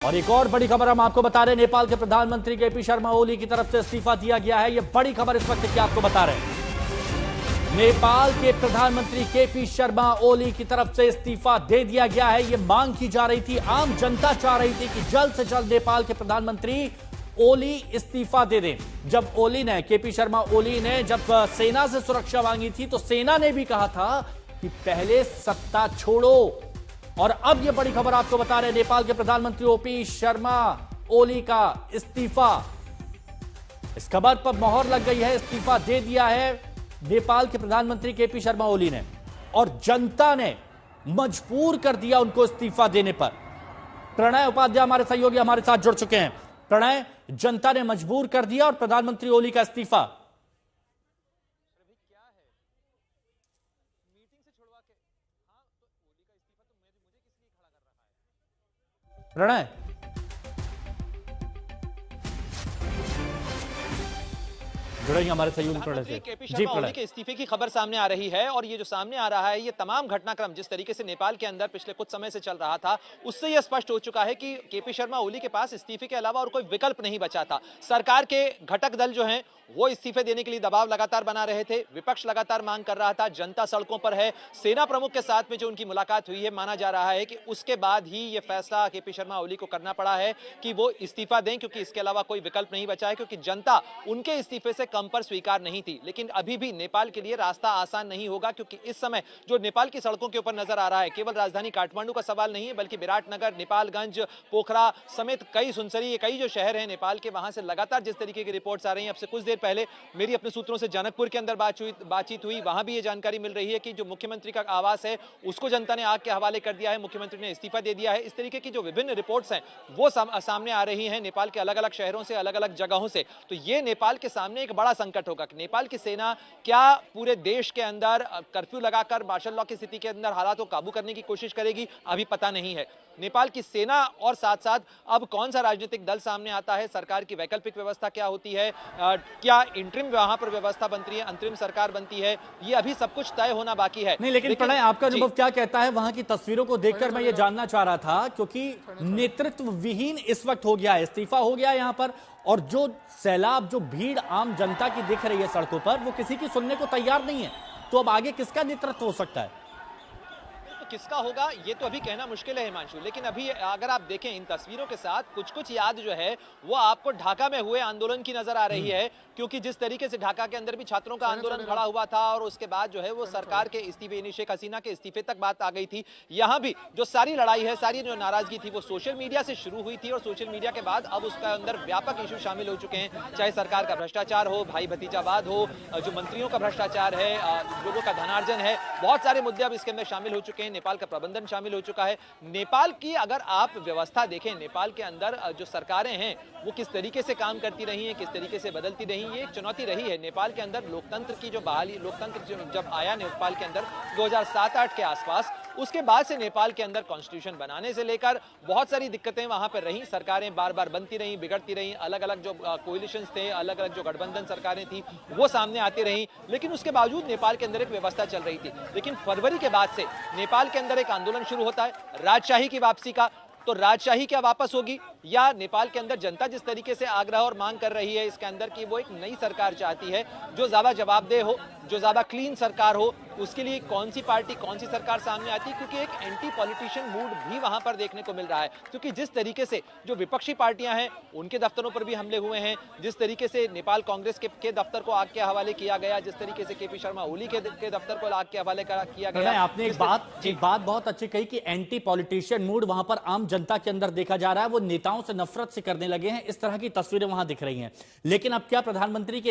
और एक और बड़ी खबर हम आपको बता रहे हैं, नेपाल के प्रधानमंत्री केपी शर्मा ओली की तरफ से इस्तीफा दिया गया है। यह बड़ी खबर इस वक्त की आपको बता रहे हैं। नेपाल के प्रधानमंत्री केपी शर्मा ओली की तरफ से इस्तीफा दे दिया गया है। यह मांग की जा रही थी, आम जनता चाह रही थी कि जल्द से जल्द नेपाल के प्रधानमंत्री ओली इस्तीफा दे दें। जब ओली ने, केपी शर्मा ओली ने जब सेना से सुरक्षा मांगी थी तो सेना ने भी कहा था कि पहले सत्ता छोड़ो। और अब यह बड़ी खबर आपको बता रहे हैं, नेपाल के प्रधानमंत्री ओपी शर्मा ओली का इस्तीफा, इस खबर पर मोहर लग गई है। इस्तीफा दे दिया है नेपाल के प्रधानमंत्री केपी शर्मा ओली ने और जनता ने मजबूर कर दिया उनको इस्तीफा देने पर। प्रणय उपाध्याय हमारे सहयोगी हमारे साथ जुड़ चुके हैं। प्रणय, जनता ने मजबूर कर दिया और प्रधानमंत्री ओली का इस्तीफा प्रणय जुड़ेंगे हमारे सहयोगी प्रणय से। केपी शर्मा ओली के इस्तीफे की खबर सामने आ रही है और ये जो सामने आ रहा है, ये तमाम घटनाक्रम जिस तरीके से नेपाल के अंदर पिछले कुछ समय से चल रहा था, उससे यह स्पष्ट हो चुका है कि केपी शर्मा ओली के पास इस्तीफे के अलावा और कोई विकल्प नहीं बचा था। सरकार के घटक दल जो हैं वो इस्तीफे देने के लिए दबाव लगातार बना रहे थे, विपक्ष लगातार मांग कर रहा था, जनता सड़कों पर है। सेना प्रमुख के साथ में जो उनकी मुलाकात हुई है, माना जा रहा है कि उसके बाद ही यह फैसला केपी शर्मा ओली को करना पड़ा है कि वो इस्तीफा दें, क्योंकि इसके अलावा कोई विकल्प नहीं बचा है, क्योंकि जनता उनके इस्तीफे से कम पर स्वीकार नहीं थी। लेकिन अभी भी नेपाल के लिए रास्ता आसान नहीं होगा, क्योंकि इस समय जो नेपाल की सड़कों के ऊपर नजर आ रहा है, केवल राजधानी काठमांडू का सवाल नहीं है, बल्कि विराटनगर, नेपालगंज, पोखरा समेत कई सुनसरी, कई जो शहर हैं नेपाल के, वहां से लगातार जिस तरीके की रिपोर्ट्स आ रही हैं। अब से कुछ देर पहले मेरी अपने सूत्रों से जनकपुर के अंदर बातचीत हुई, वहां भी ये जानकारी मिल रही है कि जो मुख्यमंत्री का आवास है उसको जनता ने आग के हवाले कर दिया है, मुख्यमंत्री ने इस्तीफा दे दिया है। इस तरीके की जो विभिन्न रिपोर्ट्स हैं वो सामने आ रही हैं नेपाल के अलग अलग शहरों से, अलग अलग जगहों से। तो ये नेपाल के सामने एक बड़ा संकट होगा कि नेपाल की सेना क्या पूरे देश के अंदर कर्फ्यू लगाकर मार्शल लॉ की स्थिति के अंदर हालात को काबू करने की कोशिश करेगी, अभी पता नहीं है। नेपाल की सेना और साथ साथ अब कौन सा राजनीतिक दल सामने आता है, सरकार की वैकल्पिक व्यवस्था क्या होती है, क्या इंटरिम वहां पर व्यवस्था बनती है, अंतरिम सरकार बनती है, ये अभी सब कुछ तय होना बाकी है। नहीं, लेकिन प्रणय, आपका अनुभव क्या कहता है? वहां की तस्वीरों को देखकर मैं ये जानना चाह रहा था, क्योंकि नेतृत्व विहीन इस वक्त हो गया है, इस्तीफा हो गया यहां पर, और जो सैलाब, जो भीड़ आम जनता की दिख रही है सड़कों पर, वो किसी की सुनने को तैयार नहीं है। तो अब आगे किसका नेतृत्व हो सकता है? किसका होगा ये तो अभी कहना मुश्किल है हिमांशु, लेकिन अभी अगर आप देखें इन तस्वीरों के साथ कुछ कुछ याद जो है वो आपको ढाका में हुए आंदोलन की नजर आ रही है, क्योंकि जिस तरीके से ढाका के अंदर भी छात्रों का आंदोलन खड़ा हुआ था और उसके बाद जो है वो सरकार के इस्तीफे, यानी शेख हसीना के इस्तीफे तक बात आ गई थी। यहाँ भी जो सारी लड़ाई है, सारी जो नाराजगी थी वो सोशल मीडिया से शुरू हुई थी और सोशल मीडिया के बाद अब उसके अंदर व्यापक इशू शामिल हो चुके हैं, चाहे सरकार का भ्रष्टाचार हो, भाई भतीजावाद हो, जो मंत्रियों का भ्रष्टाचार है, लोगों का धनार्जन है, बहुत सारे मुद्दे अब इसके अंदर शामिल हो चुके हैं। नेपाल का प्रबंधन शामिल हो चुका है। नेपाल की अगर आप व्यवस्था देखें, नेपाल के अंदर जो सरकारें हैं वो किस तरीके से काम करती रही हैं, किस तरीके से बदलती रही, ये एक चुनौती रही है। नेपाल के अंदर लोकतंत्र की जो बहाली, लोकतंत्र जब आया नेपाल के अंदर 2007-8 के आसपास, उसके बाद से नेपाल के अंदर कॉन्स्टिट्यूशन बनाने से लेकर बहुत सारी दिक्कतें वहां पर रही, सरकारें बार बार बनती रही, बिगड़ती रही, अलग अलग जो कोलिशंस थे, अलग अलग जो गठबंधन सरकारें थी वो सामने आती रही, लेकिन उसके बावजूद नेपाल के अंदर एक व्यवस्था चल रही थी। लेकिन फरवरी के बाद से नेपाल के अंदर एक आंदोलन शुरू होता है राजशाही की वापसी का। तो राजशाही क्या वापस होगी, या नेपाल के अंदर जनता जिस तरीके से आग्रह और मांग कर रही है इसके अंदर कि वो एक नई सरकार चाहती है जो ज्यादा जवाबदेह हो, जो ज्यादा क्लीन सरकार हो, उसके लिए कौन सी पार्टी, कौन सी सरकार सामने आती है, क्योंकि एक एंटी पॉलिटिशियन मूड भी वहां पर देखने को मिल रहा है। क्योंकि जिस तरीके से जो विपक्षी पार्टियां हैं उनके दफ्तरों पर भी हमले हुए हैं, जिस तरीके से नेपाल कांग्रेस के दफ्तर को आग के हवाले किया गया, जिस तरीके से केपी शर्मा ओली के दफ्तर को आग के हवाले किया गया। आपने एक बात बहुत अच्छी कही कि एंटी पॉलिटिशियन मूड वहां पर आम जनता के अंदर देखा जा रहा है, वो नेताओं से नफरत से करने लगे हैं, इस तरह की तस्वीरें वहां दिख रही हैं। लेकिन अब क्या प्रधानमंत्री के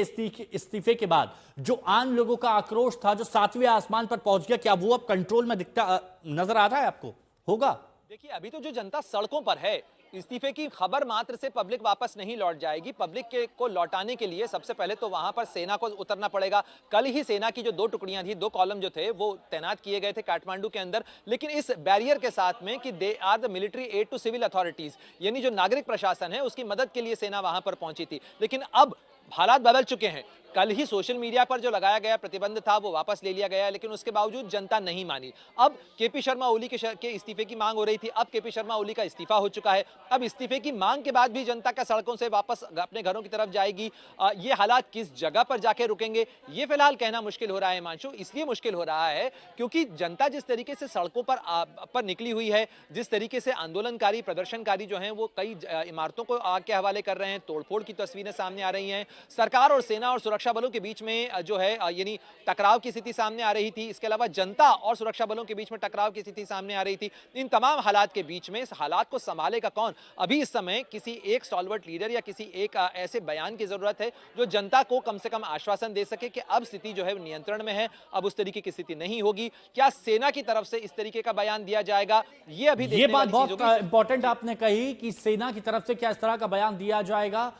इस्तीफे के बाद जो आम लोगों का आक्रोश था, जो 7वें आसमान पर पहुंच गया, क्या वो अब कंट्रोल में दिखता नजर आ रहा है आपको? होगा? देखिए, अभी तो जो जनता सड़कों पर है, इस्तीफे की खबर मात्र से पब्लिक वापस नहीं लौट जाएगी। पब्लिक को लौटाने के लिए सबसे पहले तो वहां पर सेना को उतरना पड़ेगा। कल ही सेना की जो 2 टुकड़ियां थी, 2 कॉलम जो थे वो तैनात किए गए थे काठमांडू के अंदर, लेकिन इस बैरियर के साथ में कि they are the military aid to civil authorities, यानी जो नागरिक प्रशासन है उसकी मदद के लिए सेना वहां पर पहुंची थी। लेकिन अब हालात बदल चुके हैं। कल ही सोशल मीडिया पर जो लगाया गया प्रतिबंध था वो वापस ले लिया गया, लेकिन उसके बावजूद जनता नहीं मानी। अब केपी शर्मा ओली के इस्तीफे की मांग हो रही थी, अब केपी शर्मा ओली का इस्तीफा हो चुका है। अब इस्तीफे की मांग के बाद भी जनता का सड़कों से वापस अपने घरों की तरफ जाएगी। ये हालात किस जगह पर जाके रुकेंगे, ये फिलहाल कहना मुश्किल हो रहा है हिमांशु। इसलिए मुश्किल हो रहा है क्योंकि जनता जिस तरीके से सड़कों पर निकली हुई है, जिस तरीके से आंदोलनकारी प्रदर्शनकारी जो हैं वो कई इमारतों को आग के हवाले कर रहे हैं, तोड़फोड़ की तस्वीरें सामने आ रही हैं। सरकार और सेना और सुरक्षा बलों के बीच में जो है यानी टकराव की स्थिति सामने आ रही थी। इसके अलावा जनता और सुरक्षा बलों के बीच में टकराव की स्थिति सामने आ रही थी। इन तमाम हालात के बीच में इस हालात को संभालेगा कौन? अभी इस समय किसी एक स्टॉलवर्ट लीडर या किसी एक ऐसे बयान की जरूरत है जो जनता को कम से कम आश्वासन दे सके कि अब स्थिति जो है नियंत्रण में है, अब उस तरीके की स्थिति नहीं होगी। क्या सेना की तरफ से इस तरीके का बयान दिया जाएगा, ये अभी ये बात बहुत इंपॉर्टेंट आपने कही कि सेना की तरफ से क्या इस तरह का बयान दिया जाएगा।